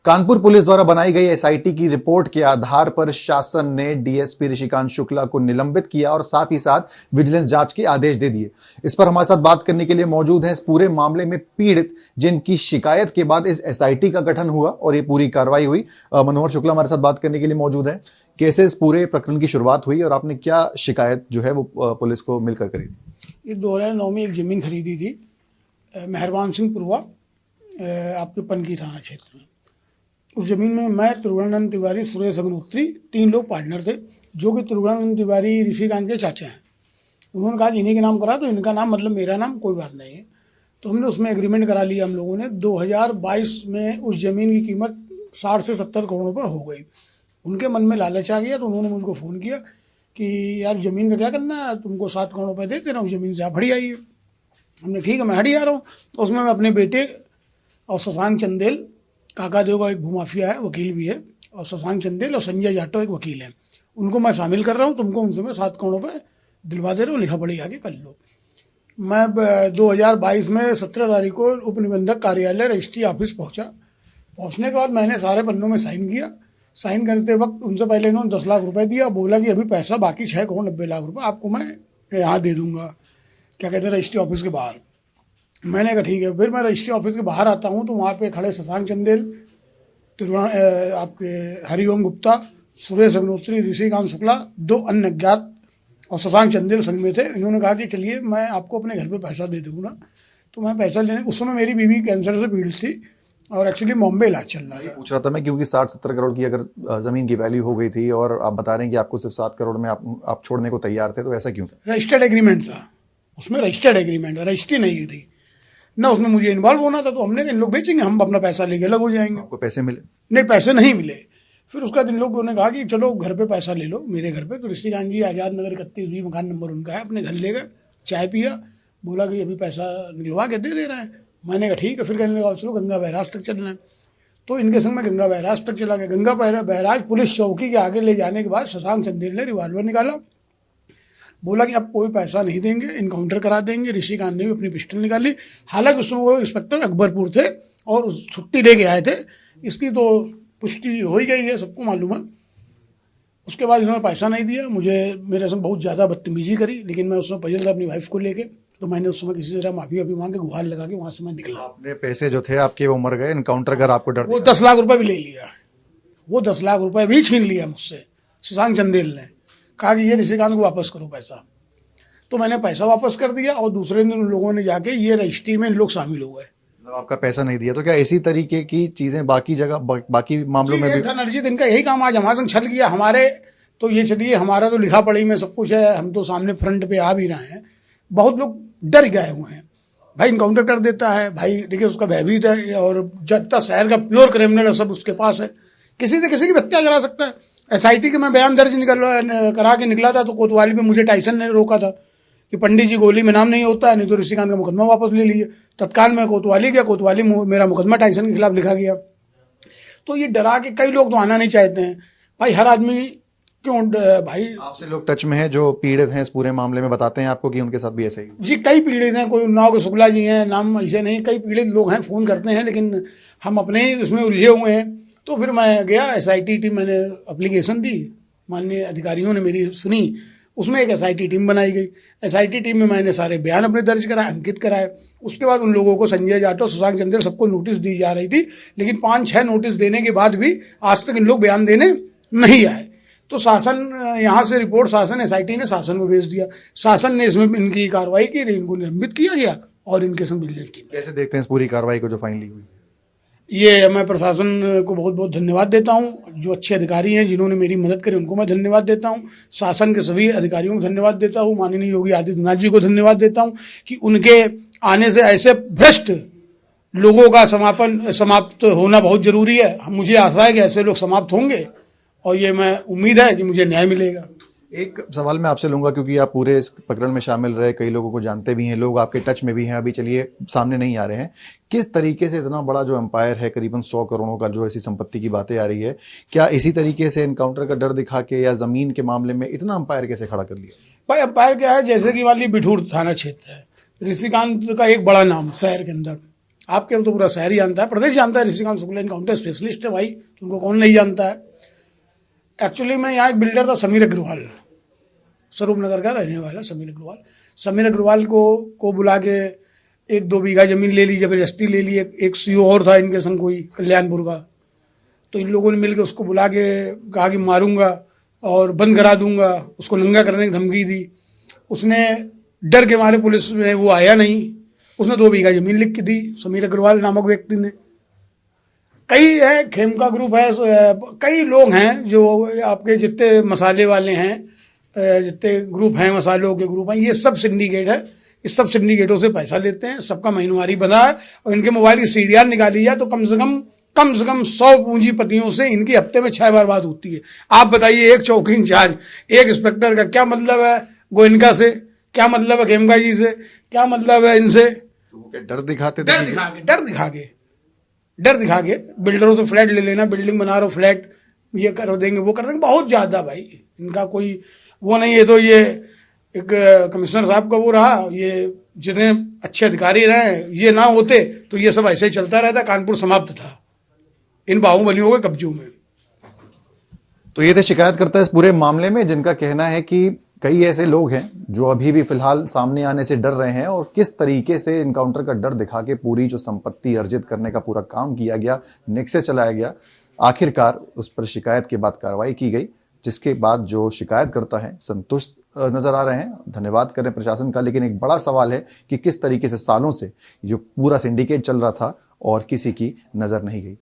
Kanpur police द्वारा बनाई गई एसआईटी की रिपोर्ट के आधार पर शासन ने डीएसपी ऋषिकांत शुक्ला को निलंबित किया और साथ ही साथ विजिलेंस जांच के आदेश दे दिए। इस पर हमारे साथ बात करने के लिए मौजूद हैं इस पूरे मामले में पीड़ित, जिनकी शिकायत के बाद इस एसआईटी का गठन हुआ और ये पूरी कार्रवाई हुई। मनोहर शुक्ला हमारे साथ बात करने के लिए मौजूद है। कैसे इस पूरे प्रकरण की शुरुआत हुई और आपने क्या शिकायत जो है वो पुलिस को मिलकर करी? ये 2009 में एक जमीन खरीदी थी मेहरबान सिंह पुरवा आपके पनकी थाना क्षेत्र में। उस जमीन में मैं, त्रिगुणानंद तिवारी, सुरेश अग्निहोत्री 3 लोग पार्टनर थे, जो कि त्रिगुणानंद तिवारी ऋषिकांत के चाचा हैं। उन्होंने कहा कि इन्हीं के नाम करा, तो इनका नाम मतलब मेरा नाम, कोई बात नहीं है। तो हमने उसमें एग्रीमेंट करा लिया हम लोगों ने। 2022 में उस ज़मीन की कीमत 60 से 70 करोड़ रुपये हो गई। उनके मन में लालच आ गया, तो उन्होंने मुझको फ़ोन किया कि यार ज़मीन का क्या करना है, तुमको 7 करोड़ रुपये दे दे रहा हूँ, ज़मीन से आप हट आइए। हमने ठीक है, मैं हट आ रहा हूँ। तो उसमें मैं अपने बेटे और शशांक चंदेल, काका देव का एक भूमाफिया है, वकील भी है, और शशांक चंदेल और संजय जाटव एक वकील है, उनको मैं शामिल कर रहा हूँ। तुमको उनसे मैं 7 करोड़ रुपये दिलवा दे रहा हूँ, लिखा पढ़ी आगे कर लो। मैं 2022 में 17 तारीख को उप निबंधक कार्यालय रजिस्ट्री ऑफिस पहुँचा। पहुँचने के बाद मैंने सारे पन्नों में साइन किया। साइन करते वक्त उनसे पहले इन्होंने 10 लाख रुपए दिया। बोला कि अभी पैसा बाकी 6 करोड़ 90 लाख रुपए आपको मैं यहाँ दे दूँगा, क्या कहते हैं, रजिस्ट्री ऑफिस के बाहर। मैंने कहा ठीक है। फिर मैं रजिस्ट्री ऑफिस के बाहर आता हूँ तो वहाँ पे खड़े शशांक चंदेल, आपके हरिओम गुप्ता, सुरेश अग्निहोत्री, ऋषिकांत शुक्ला, 2 अन्य अज्ञात और शशांक चंदेल संग में थे। इन्होंने कहा कि चलिए मैं आपको अपने घर पे पैसा दे दूँगा। तो मैं पैसा लेने, उस समय मेरी बीवी कैंसर से पीड़ित थी और एक्चुअली बॉम्बे इलाज चल रहा था। पूछ रहा था मैं, क्योंकि 60-70 करोड़ की अगर जमीन की वैल्यू हो गई थी और आप बता रहे हैं कि आपको सिर्फ 7 करोड़ में आप छोड़ने को तैयार थे, तो ऐसा क्यों था? रजिस्टर्ड एग्रीमेंट था, उसमें रजिस्टर्ड एग्रीमेंट था, रजिस्ट्री नहीं थी ना, उसमें मुझे इन्वॉल्व होना था। तो हमने इन लोग बेचेंगे, हम अपना पैसा लेके अलग हो जाएंगे। आपको पैसे मिले? नहीं, पैसे नहीं मिले। फिर उसका इन लोगों ने कहा कि चलो घर पे पैसा ले लो, मेरे घर पे। तो ऋषिकांत जी आज़ाद नगर 31B मकान नंबर उनका है, अपने घर ले गए, चाय पिया, बोला कि अभी पैसा निकलवा के दे रहे हैं। मैंने कहा ठीक है। फिर कहने लगा चलो गंगा बैराज तक चलना है। तो इनके संग में गंगा बैराज तक चला गया। गंगा बैराज पुलिस चौकी के आगे ले जाने के बाद शशांक चंदेल ने रिवॉल्वर निकाला, बोला कि अब कोई पैसा नहीं देंगे, इनकाउंटर करा देंगे। ऋषिकांत ने भी अपनी पिस्टल निकाली। हालांकि उसमें वो इंस्पेक्टर अकबरपुर थे और छुट्टी लेके आए थे, इसकी तो पुष्टि हो ही गई है, सबको मालूम है। उसके बाद इन्होंने पैसा नहीं दिया मुझे, मेरे से बहुत ज़्यादा बदतमीजी करी। लेकिन मैं उसमें पजल था अपनी वाइफ को लेके, तो मैंने उस समय किसी तरह माफी मांग के गुहार लगा के वहाँ से मैं निकला। आपने पैसे जो थे आपके वो मर गए, इनकाउंटर कर आपको डर? वो 10 लाख रुपए भी ले लिया, वो 10 लाख रुपए भी छीन लिया मुझसे शशांक चंदेल ने। कहा कि ये ऋषिकांत को वापस करो पैसा। तो मैंने पैसा वापस कर दिया और दूसरे दिन उन लोगों ने जाके ये रजिस्ट्री में इन लोग शामिल हो गए। आपका पैसा नहीं दिया, तो क्या इसी तरीके की चीजें बाकी जगह बाकी मामलों में भी? नरजीत, इनका यही काम, आज हमारे संग छल किया। हमारे तो ये चलिए, हमारा तो लिखा पढ़ी में सब कुछ है, हम तो सामने फ्रंट पे आ भी रहे हैं। बहुत लोग डर गए हुए हैं, भाई इनकाउंटर कर देता है, भाई देखिए उसका भयभीत है, और जितना शहर का प्योर क्रिमिनल है सब उसके पास है, किसी से किसी की हत्या करा सकता है। एसआईटी के मैं बयान दर्ज करा के निकला था, तो कोतवाली पे मुझे टाइसन ने रोका था कि पंडित जी गोली में नाम नहीं होता है, नहीं तो ऋषिकांत का मुकदमा वापस ले लीजिए। तत्काल मैं कोतवाली गया, कोतवाली मेरा मुकदमा टाइसन के खिलाफ लिखा गया। तो ये डरा के कई लोग तो आना नहीं चाहते हैं भाई, हर आदमी क्यों भाई। आपसे लोग टच में हैं जो पीड़ित हैं इस पूरे मामले में, बताते हैं आपको कि उनके साथ भी ऐसा ही? जी, कई पीड़ित हैं, कोई उन्नाव के शुक्ला जी हैं, नाम ऐसे नहीं, कई पीड़ित लोग हैं, फ़ोन करते हैं, लेकिन हम अपने ही उसमें उलझे हुए हैं। तो फिर मैं गया एसआईटी टीम, मैंने एप्लीकेशन दी, माननीय अधिकारियों ने मेरी सुनी, उसमें एक एसआईटी टीम बनाई गई। एसआईटी टीम में मैंने सारे बयान अपने दर्ज कराए, अंकित कराए। उसके बाद उन लोगों को, संजय जाटव, शशांक चंदेल, सबको नोटिस दी जा रही थी, लेकिन 5-6 नोटिस देने के बाद भी आज तक इन लोग बयान देने नहीं आए। तो शासन, यहाँ से रिपोर्ट शासन, एसआईटी ने शासन को भेज दिया। शासन ने इसमें इनकी कार्रवाई की, इनको निलंबित किया गया और इनके संग विजिलेंस टीम। कैसे देखते हैं इस पूरी कार्रवाई को जो फाइनली हुई? ये मैं प्रशासन को बहुत बहुत धन्यवाद देता हूँ, जो अच्छे अधिकारी हैं जिन्होंने मेरी मदद करी उनको मैं धन्यवाद देता हूँ। शासन के सभी अधिकारियों को धन्यवाद देता हूँ, माननीय योगी आदित्यनाथ जी को धन्यवाद देता हूँ कि उनके आने से ऐसे भ्रष्ट लोगों का समाप्त होना बहुत जरूरी है। मुझे आशा है कि ऐसे लोग समाप्त होंगे और ये मैं उम्मीद है कि मुझे न्याय मिलेगा। एक सवाल मैं आपसे लूंगा, क्योंकि आप पूरे इस प्रकरण में शामिल रहे, कई लोगों को जानते भी हैं, लोग आपके टच में भी हैं, अभी चलिए सामने नहीं आ रहे हैं। किस तरीके से इतना बड़ा जो एम्पायर है, करीबन 100 करोड़ों का जो ऐसी संपत्ति की बातें आ रही है, क्या इसी तरीके से एनकाउंटर का डर दिखा के या जमीन के मामले में इतना एम्पायर कैसे खड़ा कर लिया? भाई एम्पायर क्या है, जैसे कि मान ली बिठूर थाना क्षेत्र है, ऋषिकांत का एक बड़ा नाम शहर के अंदर, आपके तो पूरा शहर ही जानता है, प्रदेश जानता है, ऋषिकांत शुक्ला इनकाउंटर स्पेशलिस्ट है भाई, उनको कौन नहीं जानता है। एक्चुअली मैं यहाँ एक बिल्डर था समीर अग्रवाल, स्वरूप नगर का रहने वाला समीर अग्रवाल। समीर अग्रवाल को बुला के 1-2 बीघा जमीन ले ली, जबरदस्ती ले ली। एक सीओ और था इनके संग कोई कल्याणपुर का, तो इन लोगों ने मिलकर उसको बुला के कहा कि मारूंगा और बंद करा दूंगा, उसको नंगा करने की धमकी दी। उसने डर के मारे पुलिस में वो आया नहीं, उसने 2 बीघा जमीन लिख के दी समीर अग्रवाल नामक व्यक्ति ने। कई है, खेमका ग्रुप है, कई लोग हैं जो आपके जितने मसाले वाले हैं, जितने ग्रुप हैं, मसालों के ग्रुप हैं, ये सब सिंडिकेट है। इस सब सिंडिकेटों से पैसा लेते हैं, सबका महीनवारी बना है। और इनके मोबाइल की सीडीआर निकाली जाए तो कम से कम 100 पूंजीपतियों से इनकी हफ्ते में 6 बार बात होती है। आप बताइए, एक चौकी इंचार्ज, एक इंस्पेक्टर का क्या मतलब है गोयनका से, क्या मतलब है खेमका जी से, क्या मतलब है इनसे? डर दिखाते, डर दिखा के बिल्डरों से फ्लैट ले लेना, बिल्डिंग बना रहे हो फ्लैट, ये कर देंगे वो कर देंगे, बहुत ज़्यादा भाई इनका कोई वो नहीं है। तो ये एक कमिश्नर साहब का वो रहा, ये जितने अच्छे अधिकारी रहे, ये ना होते तो ये सब ऐसे ही चलता रहता, कानपुर समाप्त था इन बाहुबलियों के कब्जों में। तो ये थे शिकायतकर्ता इस पूरे मामले में, जिनका कहना है कि कई ऐसे लोग हैं जो अभी भी फिलहाल सामने आने से डर रहे हैं, और किस तरीके से इनकाउंटर का डर दिखा के पूरी जो संपत्ति अर्जित करने का पूरा काम किया गया, नेक्सस चलाया गया, आखिरकार उस पर शिकायत के बाद कार्रवाई की गई, जिसके बाद जो शिकायत करता है संतुष्ट नजर आ रहे हैं, धन्यवाद करें प्रशासन का। लेकिन एक बड़ा सवाल है कि किस तरीके से सालों से जो पूरा सिंडिकेट चल रहा था और किसी की नजर नहीं गई।